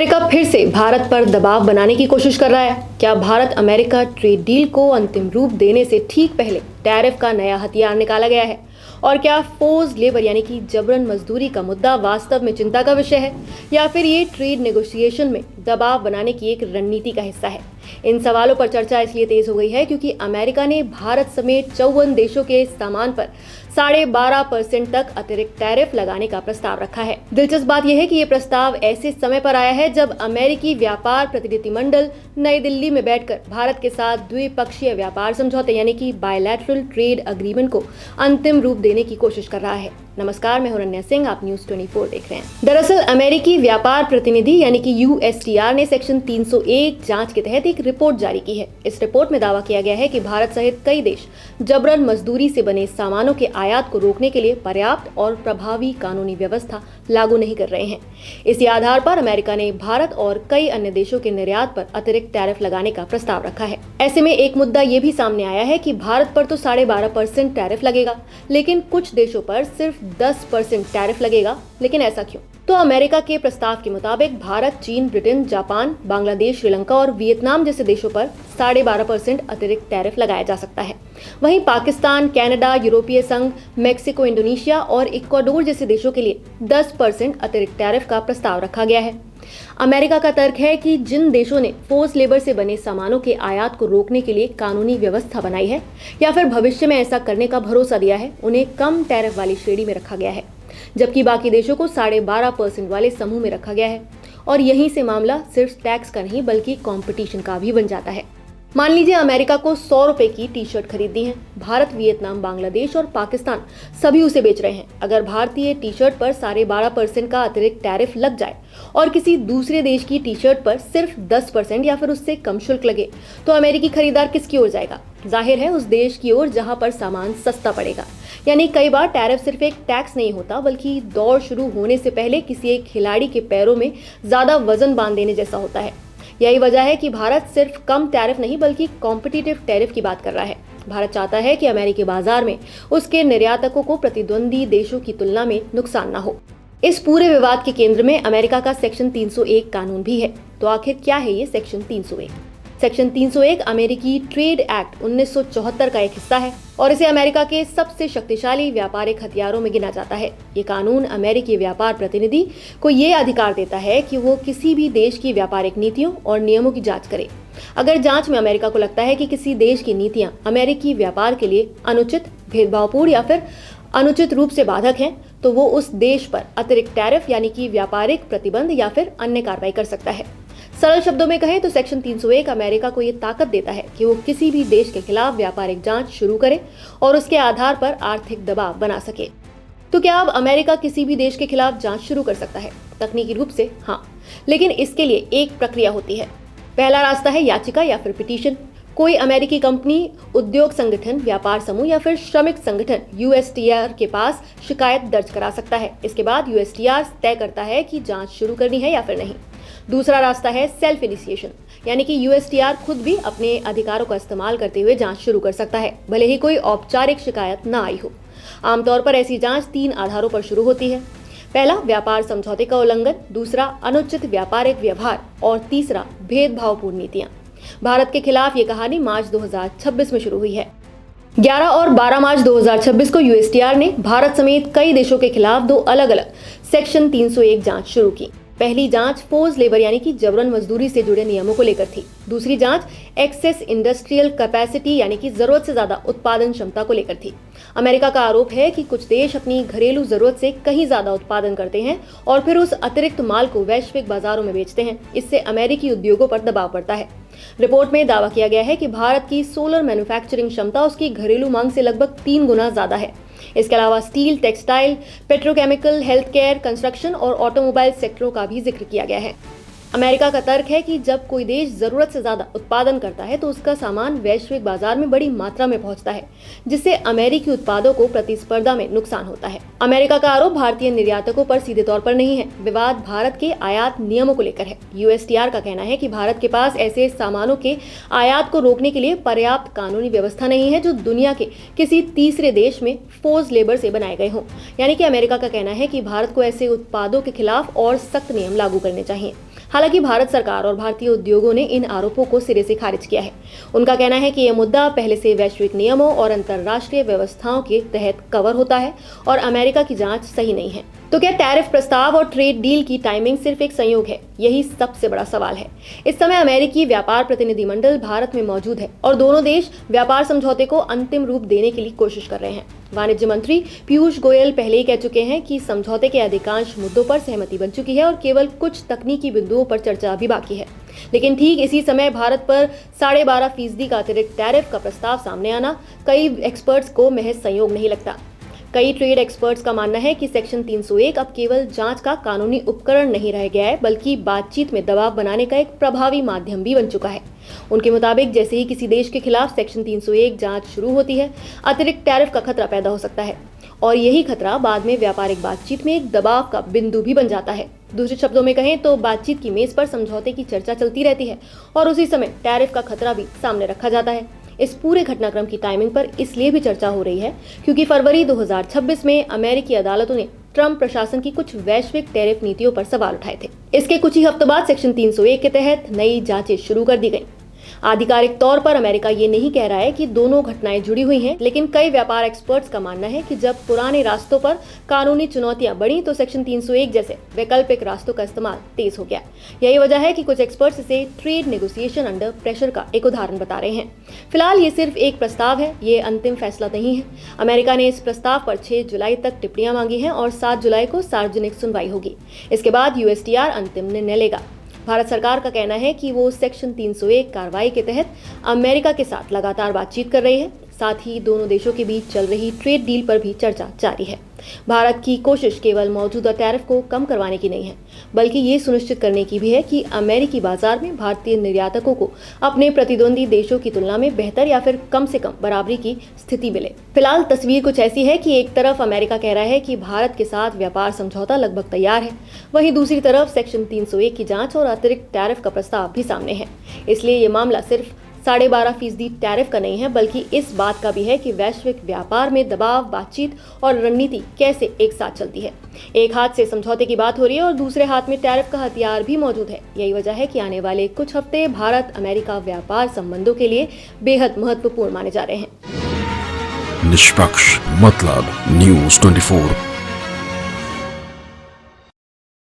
America फिर से भारत पर दबाव बनाने की कोशिश कर रहा है। क्या भारत अमेरिका ट्रेड डील को अंतिम रूप देने से ठीक पहले टैरिफ का नया हथियार निकाला गया है? और क्या फोर्स्ड लेबर यानी कि जबरन मजदूरी का मुद्दा वास्तव में चिंता का विषय है, या फिर ये ट्रेड नेगोशिएशन में दबाव बनाने की एक रणनीति का हिस्सा है? इन सवालों पर चर्चा इसलिए तेज हो गई है क्योंकि अमेरिका ने भारत समेत 54 देशों के सामान पर 12.5% तक अतिरिक्त टैरिफ लगाने का प्रस्ताव रखा है। दिलचस्प बात यह है कि ये प्रस्ताव ऐसे समय पर आया है जब अमेरिकी व्यापार प्रतिनिधिमंडल नई दिल्ली में बैठकर भारत के साथ द्विपक्षीय व्यापार समझौते यानी कि बायलैटरल ट्रेड अग्रीमेंट को अंतिम रूप देने की कोशिश कर रहा है। नमस्कार, मैं हूं रन्या सिंह, आप न्यूज 24 देख रहे हैं। दरअसल अमेरिकी व्यापार प्रतिनिधि यानी कि USTR ने सेक्शन 301 जांच के तहत एक रिपोर्ट जारी की है। इस रिपोर्ट में दावा किया गया है कि भारत सहित कई देश जबरन मजदूरी से बने सामानों के आयात को रोकने के लिए पर्याप्त और प्रभावी कानूनी व्यवस्था लागू नहीं कर रहे हैं। इसी आधार पर अमेरिका ने भारत और कई अन्य देशों के निर्यात पर अतिरिक्त टैरिफ लगाने का प्रस्ताव रखा है। ऐसे में एक मुद्दा ये भी सामने आया है कि भारत पर तो 12.5% टैरिफ लगेगा, लेकिन कुछ देशों पर सिर्फ 10% टैरिफ लगेगा। लेकिन ऐसा क्यों? तो अमेरिका के प्रस्ताव के मुताबिक भारत, चीन, ब्रिटेन, जापान, बांग्लादेश, श्रीलंका और वियतनाम जैसे देशों पर 12.5% अतिरिक्त टैरिफ लगाया जा सकता है। वहीं पाकिस्तान, कनाडा, यूरोपीय संघ, मेक्सिको, इंडोनेशिया और इक्वाडोर जैसे देशों के लिए 10% अतिरिक्त टैरिफ का प्रस्ताव रखा गया है। अमेरिका का तर्क है कि जिन देशों ने फोर्स लेबर से बने सामानों के आयात को रोकने के लिए कानूनी व्यवस्था बनाई है या फिर भविष्य में ऐसा करने का भरोसा दिया है, उन्हें कम टैरिफ वाली श्रेणी में रखा गया है, जबकि बाकी देशों को 12.5% वाले समूह में रखा गया है। और यहीं से मामला सिर्फ टैक्स का नहीं बल्कि कंपटीशन का भी बन जाता है। मान लीजिए अमेरिका को 100 रुपए की टी शर्ट खरीदनी है। भारत, वियतनाम, बांग्लादेश और पाकिस्तान सभी उसे बेच रहे हैं। अगर भारतीय टी शर्ट पर 12.5% का अतिरिक्त टैरिफ लग जाए और किसी दूसरे देश की टी शर्ट पर सिर्फ 10% या फिर उससे कम शुल्क लगे, तो अमेरिकी खरीदार किसकी ओर जाएगा? जाहिर है उस देश की ओर जहां पर सामान सस्ता पड़ेगा। यानी कई बार टैरिफ सिर्फ एक टैक्स नहीं होता, बल्कि दौड़ शुरू होने से पहले किसी एक खिलाड़ी के पैरों में ज्यादा वजन बांध देने जैसा होता है। यही वजह है कि भारत सिर्फ कम टैरिफ नहीं बल्कि कॉम्पिटिटिव टैरिफ की बात कर रहा है। भारत चाहता है कि अमेरिकी बाजार में उसके निर्यातकों को प्रतिद्वंदी देशों की तुलना में नुकसान न हो। इस पूरे विवाद के केंद्र में अमेरिका का सेक्शन 301 कानून भी है। तो आखिर क्या है ये सेक्शन 301? सेक्शन 301 अमेरिकी ट्रेड एक्ट 1974 का एक हिस्सा है और इसे अमेरिका के सबसे शक्तिशाली व्यापारिक हथियारों में गिना जाता है। ये कानून अमेरिकी व्यापार प्रतिनिधि को ये अधिकार देता है कि वो किसी भी देश की व्यापारिक नीतियों और नियमों की जांच करे। अगर जांच में अमेरिका को लगता है कि किसी देश की नीतियां अमेरिकी व्यापार के लिए अनुचित, भेदभावपूर्ण या फिर अनुचित रूप से बाधक हैं, तो वो उस देश पर अतिरिक्त टैरिफ यानी कि व्यापारिक प्रतिबंध या फिर अन्य कार्रवाई कर सकता है। सरल शब्दों में कहें तो सेक्शन 301 अमेरिका को ये ताकत देता है कि वो किसी भी देश के खिलाफ व्यापारिक जांच शुरू करे और उसके आधार पर आर्थिक दबाव बना सके। तो क्या अब अमेरिका किसी भी देश के खिलाफ जांच शुरू कर सकता है? तकनीकी रूप से हाँ, लेकिन इसके लिए एक प्रक्रिया होती है। पहला रास्ता है याचिका या फिर पिटीशन। कोई अमेरिकी कंपनी, उद्योग संगठन, व्यापार समूह या फिर श्रमिक संगठन USTR के पास शिकायत दर्ज करा सकता है। इसके बाद USTR तय करता है कि जांच शुरू करनी है या फिर नहीं। दूसरा रास्ता है सेल्फ इनिशिएशन, यानी कि USTR खुद भी अपने अधिकारों का इस्तेमाल करते हुए जांच शुरू कर सकता है, भले ही कोई औपचारिक शिकायत न आई हो। आमतौर पर ऐसी जांच 3 आधारों पर शुरू होती है। पहला, व्यापार समझौते का उल्लंघन, दूसरा, अनुचित व्यापारिक व्यवहार और तीसरा, भेदभावपूर्ण नीतियां। भारत के खिलाफ ये कहानी मार्च 2026 में शुरू हुई है। 11 और 12 मार्च 2026 को USTR ने भारत समेत कई देशों के खिलाफ 2 अलग-अलग सेक्शन 301 जांच शुरू की। पहली जांच फोर्स लेबर यानी कि जबरन मजदूरी से जुड़े नियमों को लेकर थी। दूसरी जांच एक्सेस इंडस्ट्रियल कैपेसिटी यानी कि जरूरत से ज्यादा उत्पादन क्षमता को लेकर थी। अमेरिका का आरोप है कि कुछ देश अपनी घरेलू जरूरत से कहीं ज्यादा उत्पादन करते हैं और फिर उस अतिरिक्त माल को वैश्विक बाजारों में बेचते हैं। इससे अमेरिकी उद्योगों पर दबाव पड़ता है। रिपोर्ट में दावा किया गया है कि भारत की सोलर मैन्युफैक्चरिंग क्षमता उसकी घरेलू मांग से लगभग 3 गुना ज्यादा है। इसके अलावा steel, textile, petrochemical, health care, construction और ऑटोमोबाइल सेक्टरों का भी जिक्र किया गया है। अमेरिका का तर्क है कि जब कोई देश जरूरत से ज्यादा उत्पादन करता है तो उसका सामान वैश्विक बाजार में बड़ी मात्रा में पहुंचता है, जिससे अमेरिकी उत्पादों को प्रतिस्पर्धा में नुकसान होता है। अमेरिका का आरोप भारतीय निर्यातकों पर सीधे तौर पर नहीं है, विवाद भारत के आयात नियमों को लेकर है। USTR का कहना है कि भारत के पास ऐसे सामानों के आयात को रोकने के लिए पर्याप्त कानूनी व्यवस्था नहीं है जो दुनिया के किसी तीसरे देश में फोर्स लेबर से बनाए गए हों। यानी कि अमेरिका का कहना है कि भारत को ऐसे उत्पादों के खिलाफ और सख्त नियम लागू करने चाहिए। हालांकि भारत सरकार और भारतीय उद्योगों ने इन आरोपों को सिरे से खारिज किया है। उनका कहना है कि यह मुद्दा पहले से वैश्विक नियमों और अंतर्राष्ट्रीय व्यवस्थाओं के तहत कवर होता है और अमेरिका की जांच सही नहीं है। तो क्या टैरिफ प्रस्ताव और ट्रेड डील की टाइमिंग सिर्फ एक संयोग है? यही सबसे बड़ा सवाल है। इस समय अमेरिकी व्यापार प्रतिनिधिमंडल भारत में मौजूद है और दोनों देश व्यापार समझौते को अंतिम रूप देने के लिए कोशिश कर रहे हैं। वाणिज्य मंत्री पीयूष गोयल पहले ही कह चुके हैं कि समझौते के अधिकांश मुद्दों पर सहमति बन चुकी है और केवल कुछ तकनीकी बिंदुओं पर चर्चा अभी बाकी है। लेकिन ठीक इसी समय भारत पर 12.5% का अतिरिक्त टैरिफ का प्रस्ताव सामने आना कई एक्सपर्ट्स को महज संयोग नहीं लगता। कई ट्रेड एक्सपर्ट्स का मानना है कि सेक्शन 301 अब केवल जांच का कानूनी उपकरण नहीं रह गया है, बल्कि बातचीत में दबाव बनाने का एक प्रभावी माध्यम भी बन चुका है। उनके मुताबिक जैसे ही किसी देश के खिलाफ सेक्शन 301 जांच शुरू होती है, अतिरिक्त टैरिफ का खतरा पैदा हो सकता है और यही खतरा बाद में व्यापारिक बातचीत में एक दबाव का बिंदु भी बन जाता है। दूसरे शब्दों में कहें तो बातचीत की मेज पर समझौते की चर्चा चलती रहती है और उसी समय टैरिफ का खतरा भी सामने रखा जाता है। इस पूरे घटनाक्रम की टाइमिंग पर इसलिए भी चर्चा हो रही है क्योंकि फरवरी 2026 में अमेरिकी अदालतों ने ट्रंप प्रशासन की कुछ वैश्विक टैरिफ नीतियों पर सवाल उठाए थे। इसके कुछ ही हफ्तों बाद सेक्शन 301 के तहत नई जांचें शुरू कर दी गईं। आधिकारिक तौर पर अमेरिका ये नहीं कह रहा है कि दोनों घटनाएं जुड़ी हुई हैं, लेकिन कई व्यापार एक्सपर्ट्स का मानना है कि जब पुराने रास्तों पर कानूनी चुनौतियां बढ़ी तो सेक्शन 301 जैसे वैकल्पिक रास्तों का इस्तेमाल तेज हो गया। यही वजह है कि कुछ एक्सपर्ट्स इसे ट्रेड नेगोशिएशन अंडर प्रेशर का एक उदाहरण बता रहे हैं। फिलहाल ये सिर्फ एक प्रस्ताव है, ये अंतिम फैसला नहीं है। अमेरिका ने इस प्रस्ताव पर 6 जुलाई तक टिप्पणियां मांगी हैं और 7 जुलाई को सार्वजनिक सुनवाई होगी। इसके बाद यूएसटीआर अंतिम निर्णय लेगा। भारत सरकार का कहना है कि वो सेक्शन 301 कार्रवाई के तहत अमेरिका के साथ लगातार बातचीत कर रही है। साथ ही दोनों देशों के बीच चल रही ट्रेड डील पर भी चर्चा जारी है। भारत की कोशिश केवल मौजूदा टैरिफ को कम करवाने की नहीं है, बल्कि ये सुनिश्चित करने की भी है कि अमेरिकी बाजार में भारतीय निर्यातकों को अपने प्रतिद्वंदी देशों की तुलना में बेहतर या फिर कम से कम बराबरी की स्थिति मिले। फिलहाल तस्वीर कुछ ऐसी है कि एक तरफ अमेरिका कह रहा है कि भारत के साथ व्यापार समझौता लगभग तैयार है, वहीं दूसरी तरफ सेक्शन 301 की जांच और अतिरिक्त टैरिफ का प्रस्ताव भी सामने है। इसलिए ये मामला सिर्फ 12.5% टैरिफ का नहीं है, बल्कि इस बात का भी है कि वैश्विक व्यापार में दबाव, बातचीत और रणनीति कैसे एक साथ चलती है। एक हाथ से समझौते की बात हो रही है और दूसरे हाथ में टैरिफ का हथियार भी मौजूद है। यही वजह है कि आने वाले कुछ हफ्ते भारत अमेरिका व्यापार संबंधों के लिए बेहद महत्वपूर्ण माने जा रहे हैं। निष्पक्ष मतलब न्यूज़ 24।